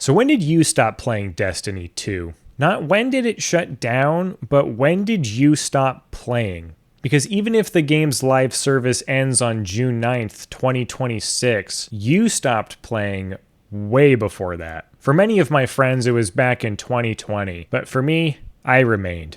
So when did you stop playing Destiny 2? Not when did it shut down, but when did you stop playing? Because even if the game's live service ends on June 9th, 2026, you stopped playing way before that. For many of my friends, it was back in 2020, but for me, I remained.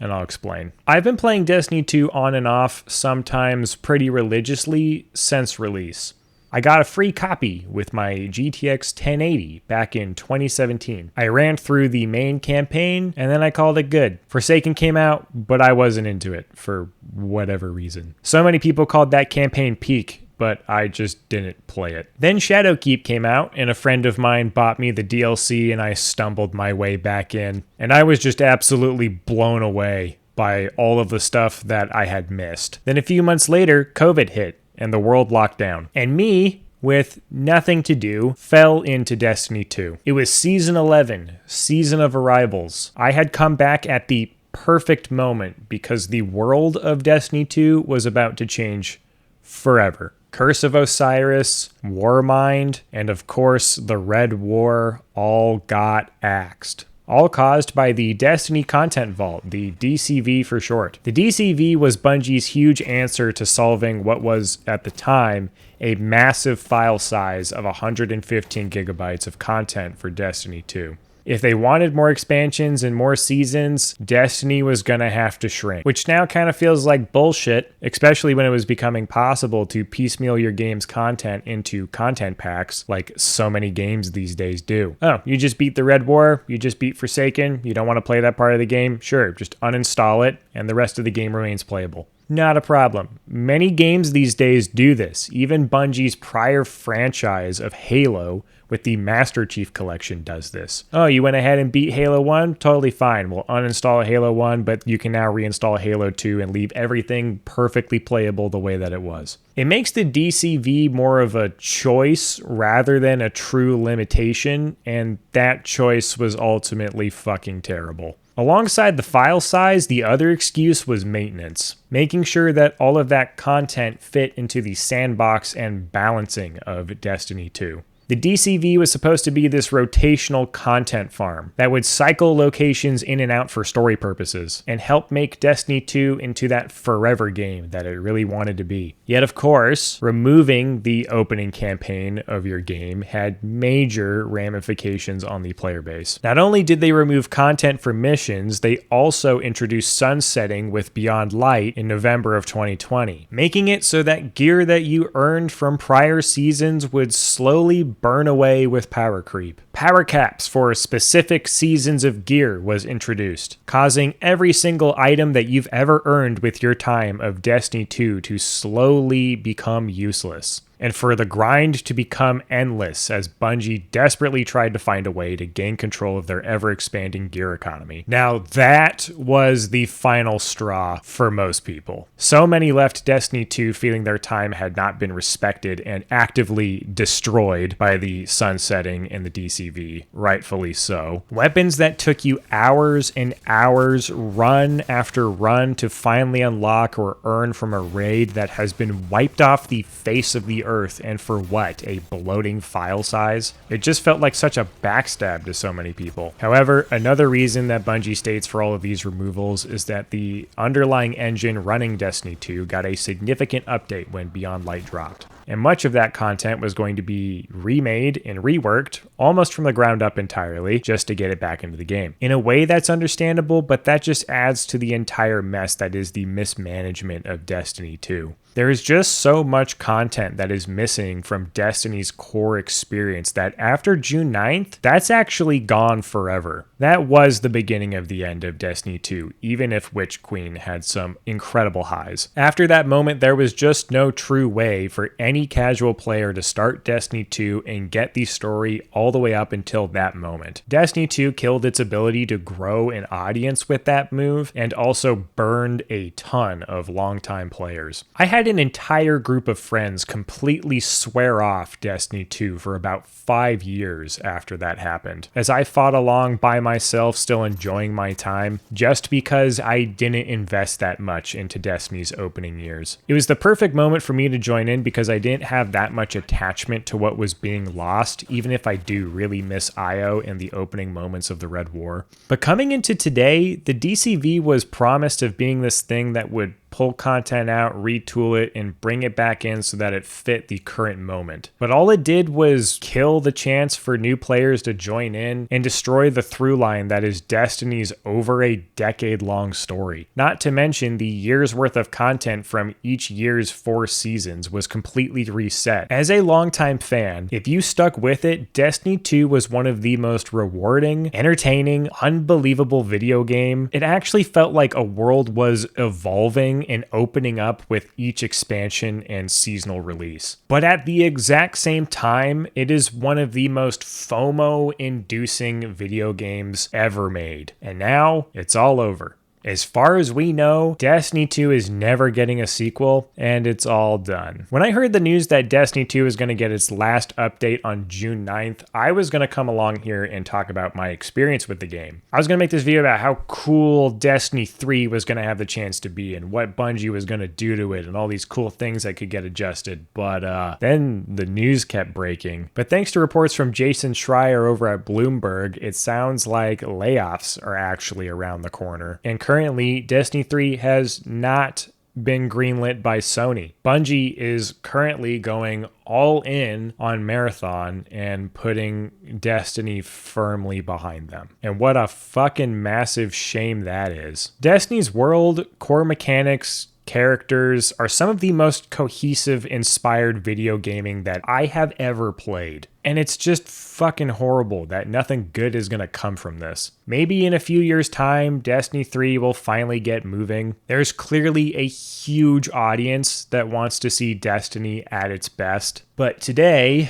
And I'll explain. I've been playing Destiny 2 on and off, sometimes pretty religiously, since release. I got a free copy with my GTX 1080 back in 2017. I ran through the main campaign, and then I called it good. Forsaken came out, but I wasn't into it for whatever reason. So many people called that campaign peak, but I just didn't play it. Then Shadowkeep came out, and a friend of mine bought me the DLC, and I stumbled my way back in. And I was just absolutely blown away by all of the stuff that I had missed. Then a few months later, COVID hit, and the world locked down. And me, with nothing to do, fell into Destiny 2. It was Season 11, Season of Arrivals. I had come back at the perfect moment because the world of Destiny 2 was about to change forever. Curse of Osiris, Warmind, and of course the Red War all got axed. All caused by the Destiny Content Vault, the DCV for short. The DCV was Bungie's huge answer to solving what was, at the time, a massive file size of 115 gigabytes of content for Destiny 2. If they wanted more expansions and more seasons, Destiny was gonna have to shrink, which now kind of feels like bullshit, especially when it was becoming possible to piecemeal your game's content into content packs like so many games these days do. Oh, you just beat the Red War, you just beat Forsaken, you don't want to play that part of the game? Sure, just uninstall it and the rest of the game remains playable. Not a problem. Many games these days do this. Even Bungie's prior franchise of Halo with the Master Chief Collection does this. Oh, you went ahead and beat Halo 1? Totally fine. We'll uninstall Halo 1, but you can now reinstall Halo 2 and leave everything perfectly playable the way that it was. It makes the DCV more of a choice rather than a true limitation, and that choice was ultimately fucking terrible. Alongside the file size, the other excuse was maintenance, making sure that all of that content fit into the sandbox and balancing of Destiny 2. The DCV was supposed to be this rotational content farm that would cycle locations in and out for story purposes and help make Destiny 2 into that forever game that it really wanted to be. Yet, of course, removing the opening campaign of your game had major ramifications on the player base. Not only did they remove content for missions, they also introduced sunsetting with Beyond Light in November of 2020, making it so that gear that you earned from prior seasons would slowly burn away with power creep. Power caps for specific seasons of gear was introduced, causing every single item that you've ever earned with your time of Destiny 2 to slowly become useless, and for the grind to become endless as Bungie desperately tried to find a way to gain control of their ever-expanding gear economy. Now that was the final straw for most people. So many left Destiny 2 feeling their time had not been respected and actively destroyed by the sunsetting and the DCV, rightfully so. Weapons that took you hours and hours, run after run, to finally unlock or earn from a raid that has been wiped off the face of the earth, and for what? A bloating file size? It just felt like such a backstab to so many people. However, another reason that Bungie states for all of these removals is that the underlying engine running Destiny 2 got a significant update when Beyond Light dropped. And much of that content was going to be remade and reworked almost from the ground up entirely just to get it back into the game. In a way, that's understandable, but that just adds to the entire mess that is the mismanagement of Destiny 2. There is just so much content that is missing from Destiny's core experience that after June 9th, that's actually gone forever. That was the beginning of the end of Destiny 2, even if Witch Queen had some incredible highs. After that moment, there was just no true way for any casual player to start Destiny 2 and get the story all the way up until that moment. Destiny 2 killed its ability to grow an audience with that move and also burned a ton of longtime players. I had an entire group of friends completely swear off Destiny 2 for about 5 years after that happened, as I fought along by myself, still enjoying my time, just because I didn't invest that much into Destiny's opening years. It was the perfect moment for me to join in because I didn't have that much attachment to what was being lost, even if I do really miss IO and the opening moments of the Red War. But coming into today, the DCV was promised of being this thing that would pull content out, retool it, and bring it back in so that it fit the current moment. But all it did was kill the chance for new players to join in and destroy the through line that is Destiny's over a decade-long story. Not to mention the year's worth of content from each year's 4 seasons was completely reset. As a longtime fan, if you stuck with it, Destiny 2 was one of the most rewarding, entertaining, unbelievable video game. It actually felt like a world was evolving and opening up with each expansion and seasonal release. But at the exact same time, it is one of the most FOMO-inducing video games ever made. And now, it's all over. As far as we know, Destiny 2 is never getting a sequel, and it's all done. When I heard the news that Destiny 2 is going to get its last update on June 9th, I was going to come along here and talk about my experience with the game. I was going to make this video about how cool Destiny 3 was going to have the chance to be, and what Bungie was going to do to it, and all these cool things that could get adjusted. But then the news kept breaking. But thanks to reports from Jason Schreier over at Bloomberg, it sounds like layoffs are actually around the corner. And currently, Destiny 3 has not been greenlit by Sony. Bungie is currently going all in on Marathon and putting Destiny firmly behind them. And what a fucking massive shame that is. Destiny's world, core mechanics, characters are some of the most cohesive, inspired video gaming that I have ever played. And it's just fucking horrible that nothing good is going to come from this. Maybe in a few years' time, Destiny 3 will finally get moving. There's clearly a huge audience that wants to see Destiny at its best. But today,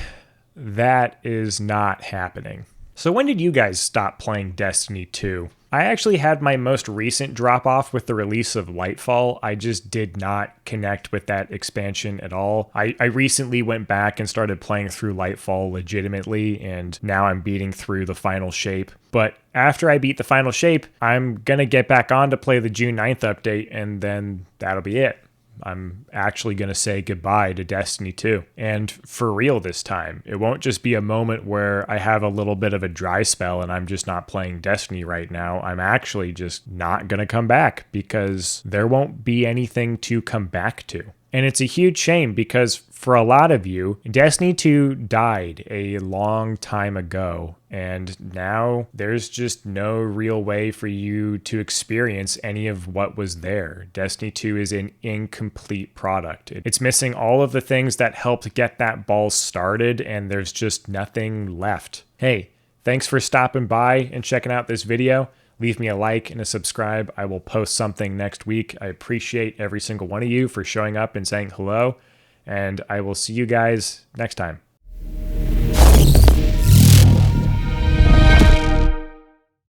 that is not happening. So when did you guys stop playing Destiny 2? I actually had my most recent drop off with the release of Lightfall. I just did not connect with that expansion at all. I recently went back and started playing through Lightfall legitimately, and now I'm beating through the final shape. But after I beat the final shape, I'm gonna get back on to play the June 9th update, and then that'll be it. I'm actually going to say goodbye to Destiny 2. And for real this time. It won't just be a moment where I have a little bit of a dry spell and I'm just not playing Destiny right now. I'm actually just not going to come back because there won't be anything to come back to. And it's a huge shame because for a lot of you, Destiny 2 died a long time ago, and now there's just no real way for you to experience any of what was there. Destiny 2 is an incomplete product. It's missing all of the things that helped get that ball started, and there's just nothing left. Hey, thanks for stopping by and checking out this video. Leave me a like and a subscribe. I will post something next week. I appreciate every single one of you for showing up and saying hello. And I will see you guys next time.